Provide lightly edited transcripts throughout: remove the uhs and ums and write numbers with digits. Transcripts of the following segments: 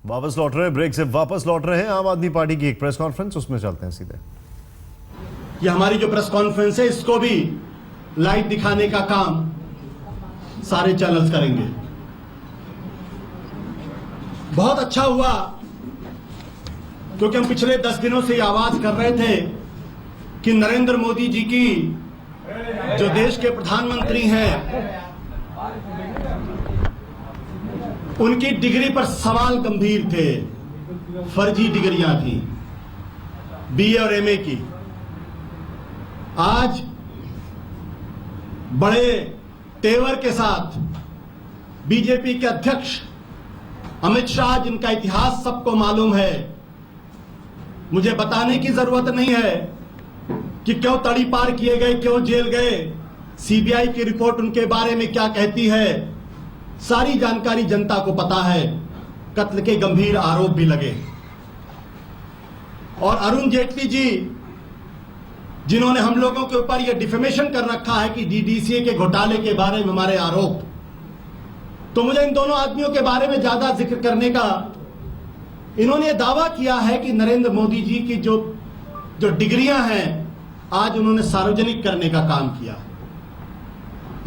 वापस लौट रहे हैं, ब्रेक से वापस लौट रहे हैं। आम आदमी पार्टी की एक प्रेस कॉन्फ्रेंस, उसमें चलते हैं सीधे। ये हमारी जो प्रेस कॉन्फ्रेंस है इसको भी लाइव दिखाने का काम सारे चैनल्स करेंगे। बहुत अच्छा हुआ क्योंकि हम पिछले 10 दिनों से ये आवाज कर रहे थे कि नरेंद्र मोदी जी की जो देश के प्रधानमंत्री हैं उनकी डिग्री पर सवाल गंभीर थे। फर्जी डिग्रियां थी, बीए और एमए की। आज बड़े तेवर के साथ बीजेपी के अध्यक्ष अमित शाह, जिनका इतिहास सबको मालूम है, मुझे बताने की जरूरत नहीं है कि क्यों तड़ी पार किए गए, क्यों जेल गए, सीबीआई की रिपोर्ट उनके बारे में क्या कहती है, सारी जानकारी जनता को पता है। कत्ल के गंभीर आरोप भी लगे। और अरुण जेटली जी, जिन्होंने हम लोगों के ऊपर यह डिफेमेशन कर रखा है कि डीडीसीए के घोटाले के बारे में हमारे आरोप, तो मुझे इन दोनों आदमियों के बारे में ज्यादा जिक्र करने का, इन्होंने दावा किया है कि नरेंद्र मोदी जी की जो डिग्रियां हैं आज उन्होंने सार्वजनिक करने का काम किया।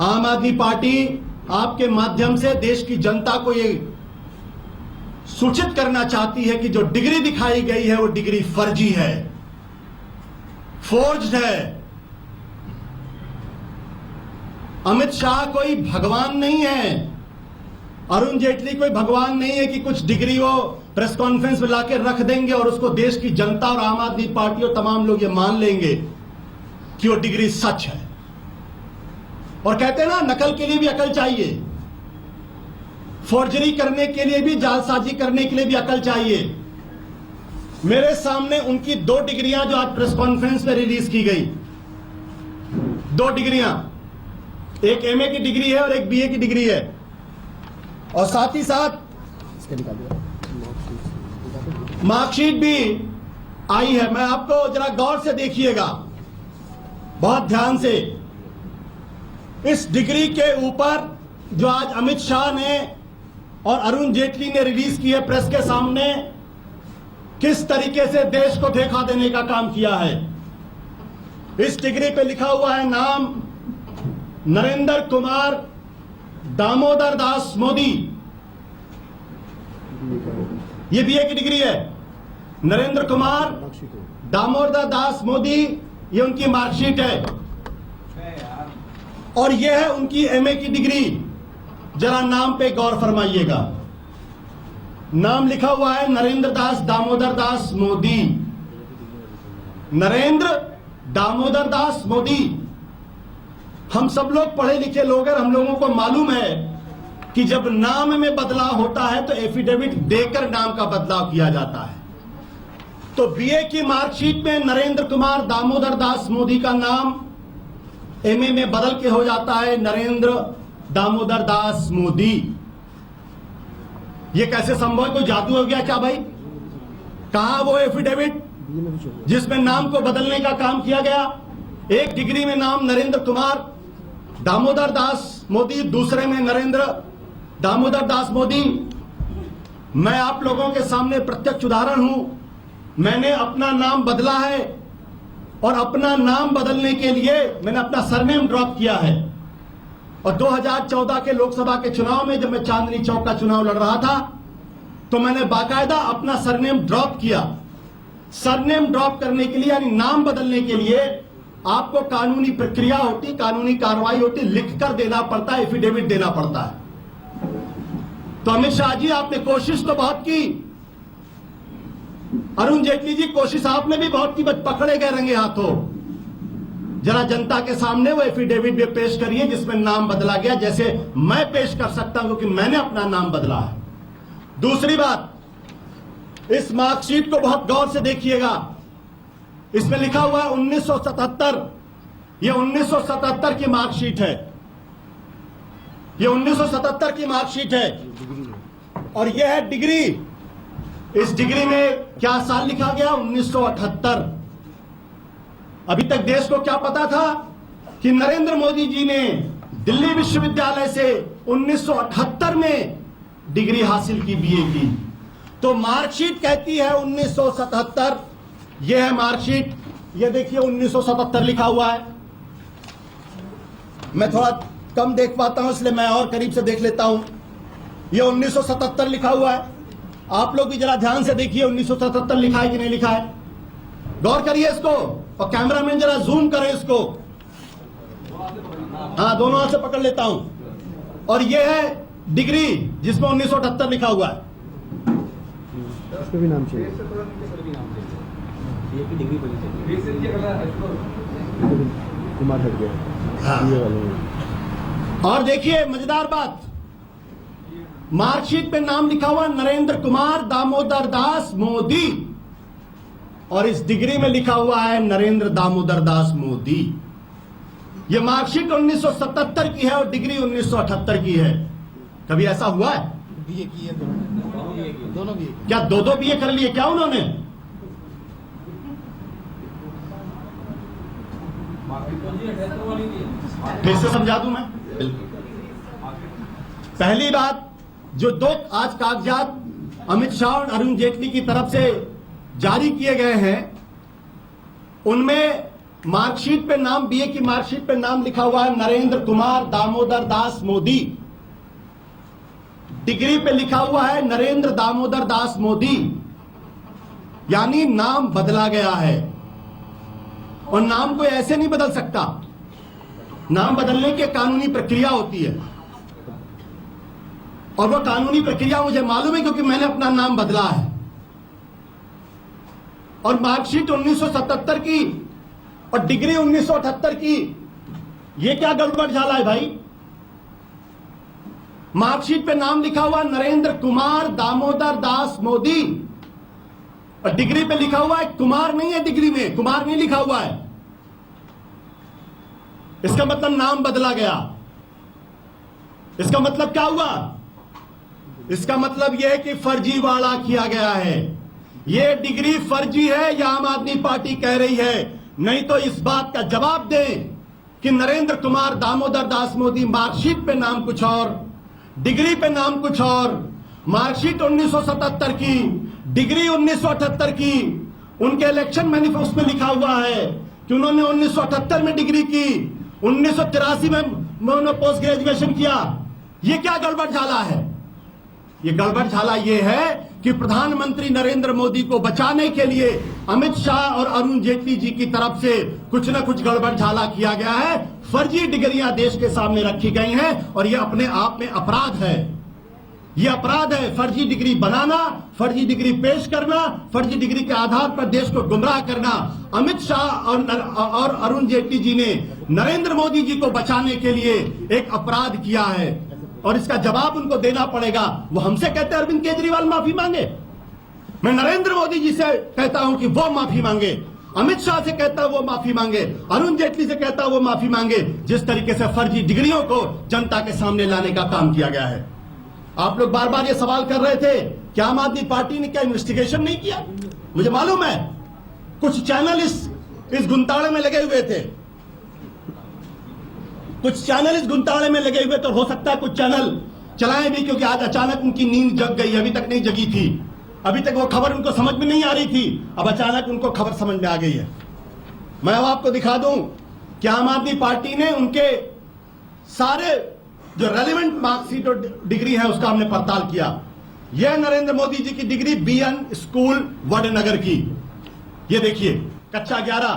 आम आदमी पार्टी आपके माध्यम से देश की जनता को यह सूचित करना चाहती है कि जो डिग्री दिखाई गई है वो डिग्री फर्जी है, फोर्ज्ड है। अमित शाह कोई भगवान नहीं है, अरुण जेटली कोई भगवान नहीं है कि कुछ डिग्री वो प्रेस कॉन्फ्रेंस में लाके रख देंगे और उसको देश की जनता और आम आदमी पार्टी और तमाम लोग ये मान लेंगे कि वो डिग्री सच है। और कहते हैं ना, नकल के लिए भी अकल चाहिए, फोर्जरी करने के लिए भी, जालसाजी करने के लिए भी अकल चाहिए। मेरे सामने उनकी 2 डिग्रियां जो आज प्रेस कॉन्फ्रेंस में रिलीज की गई, 2 डिग्रियां, एक एमए की डिग्री है और एक बीए की डिग्री है। और साथ ही साथ मार्कशीट भी आई है। मैं आपको जरा गौर से देखिएगा, बहुत ध्यान से। इस डिग्री के ऊपर जो आज अमित शाह ने और अरुण जेटली ने रिलीज की है प्रेस के सामने, किस तरीके से देश को धोखा देने का काम किया है। इस डिग्री पे लिखा हुआ है नाम नरेंद्र कुमार दामोदर दास मोदी। ये बीए की डिग्री है। नरेंद्र कुमार दामोदर दास मोदी, ये उनकी मार्कशीट है। और यह है उनकी एमए की डिग्री। जरा नाम पे गौर फरमाइएगा। नाम लिखा हुआ है नरेंद्र दास दामोदर दास मोदी। नरेंद्र दामोदर दास मोदी। हम सब लोग पढ़े लिखे लोग हैं, हम लोगों को मालूम है कि जब नाम में बदलाव होता है तो एफिडेविट देकर नाम का बदलाव किया जाता है। तो बीए की मार्कशीट में नरेंद्र कुमार दामोदर दास मोदी का नाम एमए में बदल के हो जाता है नरेंद्र दामोदर दास मोदी। ये कैसे संभव है? कोई जादू हो गया क्या भाई? कहां वो एफिडेविट जिसमें नाम को बदलने का काम किया गया? एक डिग्री में नाम नरेंद्र कुमार दामोदर दास मोदी, दूसरे में नरेंद्र दामोदर दास मोदी। मैं आप लोगों के सामने प्रत्यक्ष उदाहरण हूं। मैंने अपना नाम बदला है और अपना नाम बदलने के लिए मैंने अपना सरनेम ड्रॉप किया है। और 2014 के लोकसभा के चुनाव में जब मैं चांदनी चौक का चुनाव लड़ रहा था तो मैंने बाकायदा अपना सरनेम ड्रॉप किया। सरनेम ड्रॉप करने के लिए, यानी नाम बदलने के लिए, आपको कानूनी प्रक्रिया होती, कानूनी कार्रवाई होती, लिखकर देना पड़ता है, एफिडेविट देना पड़ता है। तो अमित शाह जी, आपने कोशिश तो बहुत की। अरुण जेटली जी, कोशिश आपने भी बहुत की, बट पकड़े गए रंगे हाथों। जरा जनता के सामने वो एफिडेविट भी पेश करिए जिसमें नाम बदला गया, जैसे मैं पेश कर सकता हूं क्योंकि मैंने अपना नाम बदला है। दूसरी बात, इस मार्कशीट को बहुत गौर से देखिएगा। इसमें लिखा हुआ है 1977। ये 1977 की मार्कशीट है। ये 1977 की मार्कशीट है और यह है डिग्री। इस डिग्री में क्या साल लिखा गया? 1978। अभी तक देश को क्या पता था कि नरेंद्र मोदी जी ने दिल्ली विश्वविद्यालय से 1978 में डिग्री हासिल की बीए की। तो मार्कशीट कहती है 1977। यह है मार्कशीट, ये देखिए 1977 लिखा हुआ है। मैं थोड़ा कम देख पाता हूं इसलिए मैं और करीब से देख लेता हूं। ये 1977 लिखा हुआ है। आप लोग भी जरा ध्यान से देखिए 1977 लिखा है कि नहीं लिखा है, गौर करिए इसको, और कैमरामैन जरा जूम करें इसको। हाँ, दोनों हाथ से पकड़ लेता हूं। और ये है डिग्री जिसमें 1978 लिखा हुआ है। इसमें भी नाम चाहिए। कुमार हट गया। हाँ। ये वाले हैं। और देखिए मजेदार बात, मार्कशीट पे नाम लिखा हुआ नरेंद्र कुमार दामोदर दास मोदी, और इस डिग्री में लिखा हुआ है नरेंद्र दामोदर दास मोदी। यह मार्कशीट 1977 की है और डिग्री 1978 की है। कभी ऐसा हुआ है? बीए की है, दोनों बीए। क्या दो बीए कर लिए क्या उन्होंने? फिर से समझा दूं मैं। पहली बात, जो दो आज कागजात अमित शाह और अरुण जेटली की तरफ से जारी किए गए हैं, उनमें मार्कशीट पे नाम, बीए की मार्कशीट पे नाम लिखा हुआ है नरेंद्र कुमार दामोदर दास मोदी। डिग्री पे लिखा हुआ है नरेंद्र दामोदर दास मोदी, यानी नाम बदला गया है। और नाम कोई ऐसे नहीं बदल सकता, नाम बदलने की कानूनी प्रक्रिया होती है, और वो कानूनी प्रक्रिया मुझे मालूम है क्योंकि मैंने अपना नाम बदला है। और मार्कशीट 1977 की और डिग्री 1978 की, ये क्या गड़बड़ झाला है भाई? मार्कशीट पे नाम लिखा हुआ नरेंद्र कुमार दामोदर दास मोदी, और डिग्री पे लिखा हुआ है कुमार नहीं है, डिग्री में कुमार नहीं लिखा हुआ है। इसका मतलब नाम बदला गया। इसका मतलब क्या हुआ? इसका मतलब यह है कि फर्जीवाड़ा किया गया है। यह डिग्री फर्जी है, यह आम आदमी पार्टी कह रही है। नहीं तो इस बात का जवाब दें कि नरेंद्र कुमार दामोदर दास मोदी, मार्कशीट पे नाम कुछ और, डिग्री पे नाम कुछ और। मार्कशीट 1977 की, डिग्री 1978 की। उनके इलेक्शन मैनिफेस्टो में लिखा हुआ है कि उन्होंने 1978 में डिग्री की, 1983 में उन्होंने पोस्ट ग्रेजुएशन किया। ये क्या गड़बड़ झाला है? ये गड़बड़ झाला ये है कि प्रधानमंत्री नरेंद्र मोदी को बचाने के लिए अमित शाह और अरुण जेटली जी की तरफ से कुछ न कुछ गड़बड़ झाला किया गया है। फर्जी डिग्रियां देश के सामने रखी गई हैं, और यह अपने आप में अपराध है। यह अपराध है, फर्जी डिग्री बनाना, फर्जी डिग्री पेश करना, फर्जी डिग्री के आधार पर देश को गुमराह करना। अमित शाह और अरुण जेटली जी ने नरेंद्र मोदी जी को बचाने के लिए एक अपराध किया है, और इसका जवाब उनको देना पड़ेगा। वो हमसे कहते हैं अरविंद केजरीवाल माफी मांगे, मैं नरेंद्र मोदी जी से कहता हूं कि वो माफी मांगे, अमित शाह से कहता है वो माफी मांगे, अरुण जेटली से कहता है वो माफी मांगे, जिस तरीके से फर्जी डिग्रियों को जनता के सामने लाने का काम किया गया है। आप लोग बार बार ये सवाल कर रहे थे कि आम आदमी पार्टी ने क्या इन्वेस्टिगेशन नहीं किया? मुझे मालूम है कुछ चैनल इस गुंताड़े में लगे हुए थे, कुछ चैनल इस गुंताड़े में लगे हुए, तो हो सकता है कुछ चैनल चलाएं भी, क्योंकि आज अचानक उनकी नींद जग गई, अभी तक नहीं जगी थी। अभी तक वो खबर उनको समझ में नहीं आ रही थी, अब अचानक उनको खबर समझ में आ गई है। मैं अब आपको दिखा दूं कि आम आदमी पार्टी ने उनके सारे जो रेलिवेंट मार्कशीट और डिग्री है उसका हमने पड़ताल किया। यह नरेंद्र मोदी जी की डिग्री बीएन स्कूल वडनगर की, ये देखिए, कक्षा 11